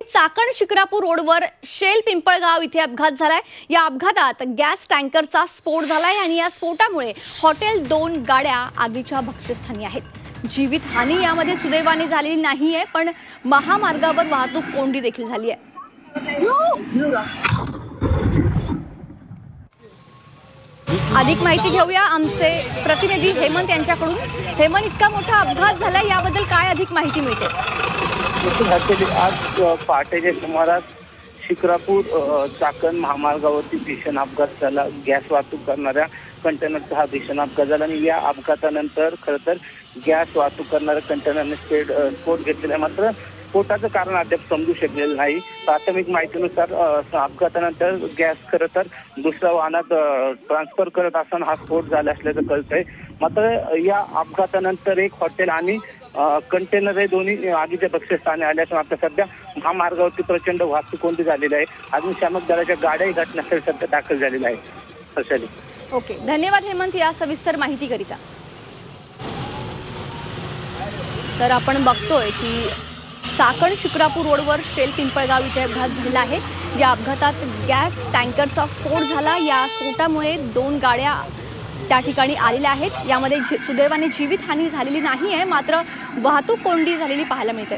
चाकण शिक्रापूर रोडवर शेल पिंपळगाव इथे अपघात झालाय। या अपघातात गॅस टँकरचा स्फोट झालाय आणि या स्फोटामुळे हॉटेल 2 गाड्या आगीच्या भक्ष्यस्थानी आहेत। जीवितहानी यामध्ये सुदैवाने झालेली नाहीये, पण महामार्गावर वाहतूक कोंडी देखील झाली आहे। अधिक माहिती घेऊया आमचे प्रतिनिधी हेमंत यांच्याकडून। हेमंत, इतका मोठा अपघात झाला, याबद्दल काय अधिक माहिती मिळते? आज पहाटेच्या सुमारास शिक्रापूर चाकण महामार्गावरती भीषण अपघात झाला। गॅस वाहतूक करणाऱ्या कंटेनरचा हा भीषण अपघात झाला आणि या अपघातानंतर खरं तर गॅस वाहतूक करणाऱ्या कंटेनरने स्फोट घेतलेला आहे। मात्र स्फोटाचं कारण अद्याप समजू शकलेलं नाही। प्राथमिक माहितीनुसार अपघातानंतर गॅस खरं तर दुसऱ्या वाहनात ट्रान्सफर करत असताना हा स्फोट झाला असल्याचं कळतंय। मात्र या अपघातानंतर एक हॉटेल आणि कंटेनर हे दोन्ही आगीच्या भक्ष्यस्थानी आले असून आता सध्या महामार्गावरती प्रचंड वाहतूक कोंडी झालेली आहे। अग्निशामक दलाच्या गाड्याही घटनास्थळी सध्या दाखल झालेल्या आहेत। ओके, धन्यवाद हेमंत या सविस्तर माहितीकरिता। तर आपण बघतोय की चाकण शिक्रापूर रोडवर शेल पिंपळगाव इथे अपघात झाला आहे। या अपघातात गॅस टँकरचा स्फोट झाला। या स्फोटामुळे 2 गाड्या त्या ठिकाणी आलेल्या आहेत। यामध्ये सुदैवाने जीवितहानी झालेली नाही आहे, मात्र वाहतूक कोंडी झालेली पाहायला मिळते।